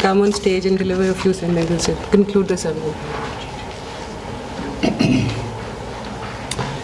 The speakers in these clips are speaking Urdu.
come on stage and deliver a few sentences to conclude the ceremony.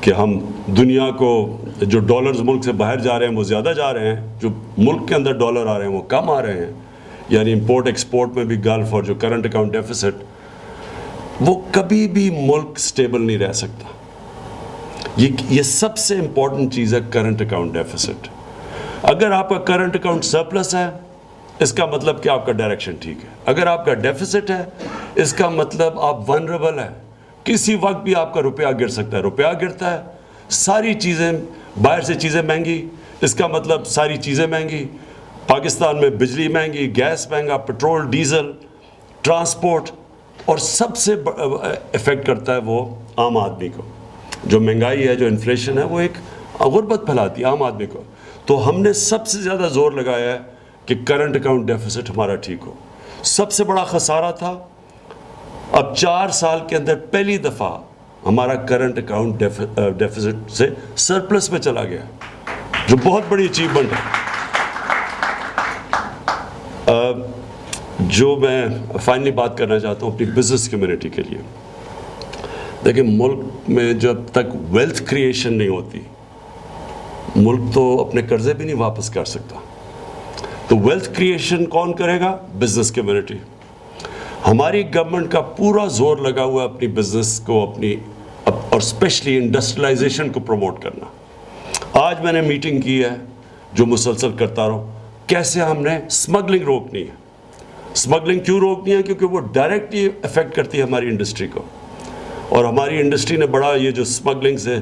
کہ ہم دنیا کو جو ڈالرز ملک سے باہر جا رہے ہیں وہ زیادہ جا رہے ہیں، جو ملک کے اندر ڈالر آ رہے ہیں وہ کم آ رہے ہیں، یعنی امپورٹ ایکسپورٹ میں بھی گلف اور جو کرنٹ اکاؤنٹ ڈیفیسٹ، وہ کبھی بھی ملک سٹیبل نہیں رہ سکتا۔ یہ سب سے امپورٹنٹ چیز ہے کرنٹ اکاؤنٹ ڈیفیسٹ۔ اگر آپ کا کرنٹ اکاؤنٹ سرپلس ہے اس کا مطلب کہ آپ کا ڈائریکشن ٹھیک ہے، اگر آپ کا ڈیفیسٹ ہے اس کا مطلب آپ ونریبل ہیں، کسی وقت بھی آپ کا روپیہ گر سکتا ہے۔ روپیہ گرتا ہے، ساری چیزیں باہر سے چیزیں مہنگی، اس کا مطلب ساری چیزیں مہنگی، پاکستان میں بجلی مہنگی، گیس مہنگا، پٹرول ڈیزل، ٹرانسپورٹ، اور سب سے افیکٹ کرتا ہے وہ عام آدمی کو۔ جو مہنگائی ہے، جو انفلیشن ہے، وہ ایک غربت پھیلاتی ہے عام آدمی کو۔ تو ہم نے سب سے زیادہ زور لگایا ہے کہ کرنٹ اکاؤنٹ ڈیفیسٹ ہمارا ٹھیک ہو۔ سب سے بڑا خسارہ تھا، اب 4 سال کے اندر پہلی دفعہ ہمارا کرنٹ اکاؤنٹ ڈیفیسٹ سے سرپلس میں چلا گیا، جو بہت بڑی اچیومنٹ ہے۔ جو میں فائنلی بات کرنا چاہتا ہوں اپنی بزنس کمیونٹی کے لیے، دیکھیں ملک میں جب تک ویلتھ کریشن نہیں ہوتی، ملک تو اپنے قرضے بھی نہیں واپس کر سکتا۔ تو ویلتھ کریشن کون کرے گا؟ Business community. ہماری گورنمنٹ کا پورا زور لگا ہوا ہے اپنی بزنس کو، اور اسپیشلی انڈسٹریلائزیشن کو پروموٹ کرنا۔ آج میں نے میٹنگ کی ہے جو مسلسل کرتا رہوں، کیسے ہم نے اسمگلنگ روکنی ہے۔ اسمگلنگ کیوں روکنی ہے؟ کیونکہ وہ ڈائریکٹلی افیکٹ کرتی ہے ہماری انڈسٹری کو، اور ہماری انڈسٹری نے بڑا یہ جو اسمگلنگ سے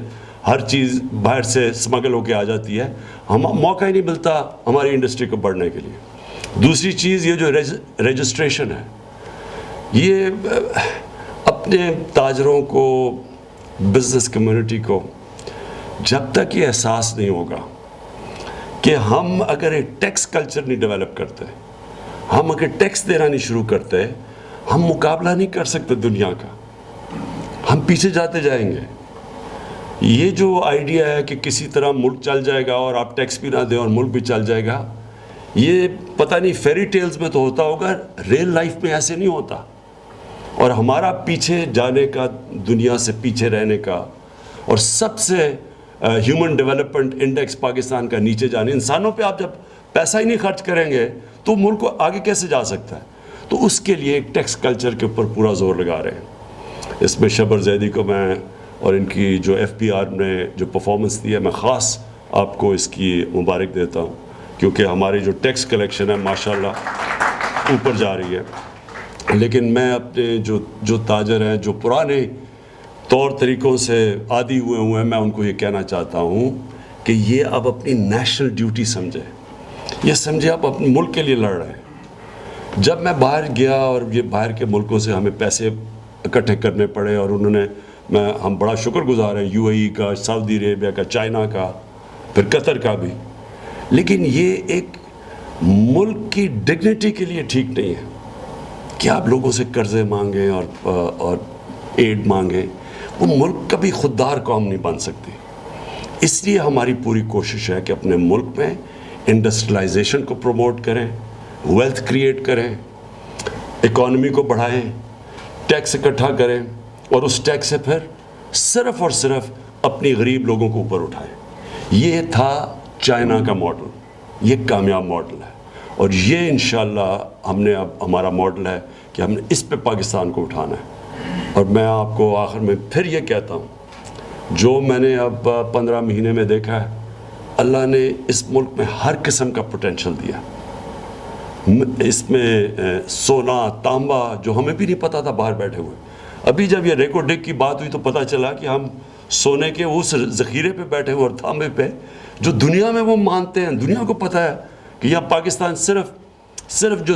ہر چیز باہر سے اسمگل ہو کے آ جاتی ہے، موقع ہی نہیں ملتا ہماری انڈسٹری کو بڑھنے کے لیے۔ دوسری چیز یہ جو رجسٹریشن ہے، یہ اپنے تاجروں کو، بزنس کمیونٹی کو جب تک یہ احساس نہیں ہوگا کہ ہم اگر ایک ٹیکس کلچر نہیں ڈیولپ کرتے، ہم اگر ٹیکس دینا نہیں شروع کرتے، ہم مقابلہ نہیں کر سکتے دنیا کا، ہم پیچھے جاتے جائیں گے۔ یہ جو آئیڈیا ہے کہ کسی طرح ملک چل جائے گا اور آپ ٹیکس بھی نہ دیں اور ملک بھی چل جائے گا، یہ پتہ نہیں فیری ٹیلز میں تو ہوتا ہوگا، ریل لائف میں ایسے نہیں ہوتا۔ اور ہمارا پیچھے جانے کا، دنیا سے پیچھے رہنے کا، اور سب سے ہیومن ڈیولپمنٹ انڈیکس پاکستان کا نیچے جانے، انسانوں پہ آپ جب پیسہ ہی نہیں خرچ کریں گے تو ملک کو آگے کیسے جا سکتا ہے؟ تو اس کے لیے ایک ٹیکس کلچر کے اوپر پورا زور لگا رہے ہیں۔ اس میں شبر زیدی کو میں اور ان کی جو ایف پی آر نے جو پرفارمنس دی ہے، میں خاص آپ کو اس کی مبارک دیتا ہوں، کیونکہ ہماری جو ٹیکس کلیکشن ہے ماشاءاللہ اوپر جا رہی ہے۔ لیکن میں اپنے جو تاجر ہیں، جو پرانے طور طریقوں سے عادی ہوئے ہیں، میں ان کو یہ کہنا چاہتا ہوں کہ یہ اب اپنی نیشنل ڈیوٹی سمجھے، یہ سمجھے آپ اپنے ملک کے لیے لڑ رہے ہیں۔ جب میں باہر گیا اور یہ باہر کے ملکوں سے ہمیں پیسے اکٹھے کرنے پڑے، اور انہوں نے ہم بڑا شکر گزار ہیں یو اے ای کا، سعودی عربیہ کا، چائنا کا، پھر قطر کا بھی، لیکن یہ ایک ملک کی ڈگنیٹی کے لیے ٹھیک نہیں ہے کہ آپ لوگوں سے قرضے مانگیں اور ایڈ مانگیں۔ وہ ملک کبھی خوددار قوم نہیں بن سکتی۔ اس لیے ہماری پوری کوشش ہے کہ اپنے ملک میں انڈسٹریلائزیشن کو پروموٹ کریں، ویلتھ کریٹ کریں، اکانومی کو بڑھائیں، ٹیکس اکٹھا کریں، اور اس ٹیکس سے پھر صرف اور صرف اپنی غریب لوگوں کو اوپر اٹھائیں۔ یہ تھا چائنا کا ماڈل، یہ کامیاب ماڈل ہے، اور یہ انشاءاللہ ہم نے اب ہمارا ماڈل ہے کہ ہم نے اس پہ پاکستان کو اٹھانا ہے۔ اور میں آپ کو آخر میں پھر یہ کہتا ہوں، جو میں نے اب 15 مہینے میں دیکھا ہے، اللہ نے اس ملک میں ہر قسم کا پوٹینشل دیا۔ اس میں سونا، تانبا، جو ہمیں بھی نہیں پتا تھا باہر بیٹھے ہوئے، ابھی جب یہ ریکو ڈگ کی بات ہوئی تو پتہ چلا کہ ہم سونے کے اس ذخیرے پہ بیٹھے ہوئے اور تانبے پہ جو دنیا میں وہ مانتے ہیں، دنیا کو پتہ ہے کہ یہاں پاکستان صرف جو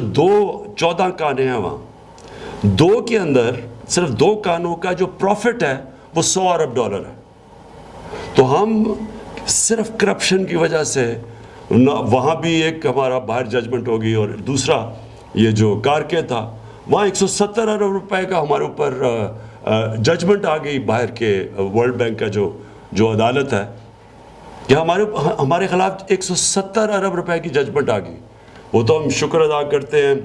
14 کانے ہیں، وہاں 2 کے اندر صرف 2 کانوں کا جو پروفٹ ہے وہ $100 ارب ہے۔ تو ہم صرف کرپشن کی وجہ سے وہاں بھی ایک ہمارا باہر ججمنٹ ہوگی، اور دوسرا یہ جو کارکے تھا وہاں 170 ارب روپے کا ہمارے اوپر ججمنٹ آ گئی باہر کے ورلڈ بینک کا جو عدالت ہے، کہ ہمارے خلاف 170 ارب روپے کی ججمنٹ آ گئی۔ وہ تو ہم شکر ادا کرتے ہیں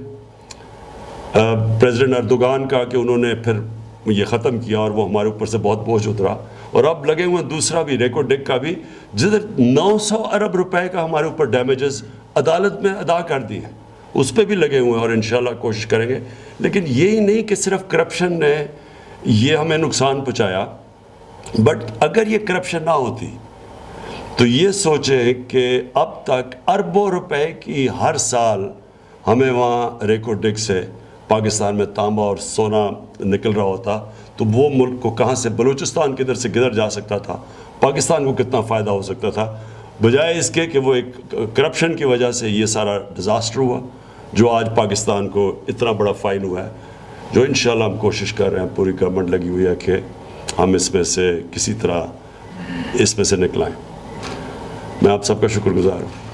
پریزیڈنٹ اردوغان کا کہ انہوں نے پھر یہ ختم کیا، اور وہ ہمارے اوپر سے بہت بوجھ اترا، اور اب لگے ہوئے ہیں دوسرا بھی ریکو ڈیک کا بھی، جدھر 900 ارب روپے کا ہمارے اوپر ڈیمیجز عدالت میں ادا کر دی ہیں، اس پہ بھی لگے ہوئے ہیں اور انشاءاللہ کوشش کریں گے. لیکن یہی نہیں کہ صرف کرپشن نے یہ ہمیں نقصان پہنچایا، بٹ اگر یہ کرپشن نہ ہوتی تو یہ سوچیں کہ اب تک اربوں روپے کی ہر سال ہمیں وہاں ریکو ڈیک سے پاکستان میں تانبا اور سونا نکل رہا ہوتا، تو وہ ملک کو کہاں سے بلوچستان کدھر سے کدھر جا سکتا تھا، پاکستان کو کتنا فائدہ ہو سکتا تھا، بجائے اس کے کہ وہ ایک کرپشن کی وجہ سے یہ سارا ڈیزاسٹر ہوا جو آج پاکستان کو اتنا بڑا فائن ہوا ہے، جو انشاءاللہ ہم کوشش کر رہے ہیں، پوری گورنمنٹ لگی ہوئی ہے کہ ہم اس میں سے کسی طرح اس میں سے نکلائیں. میں آپ سب کا شکر گزار ہوں.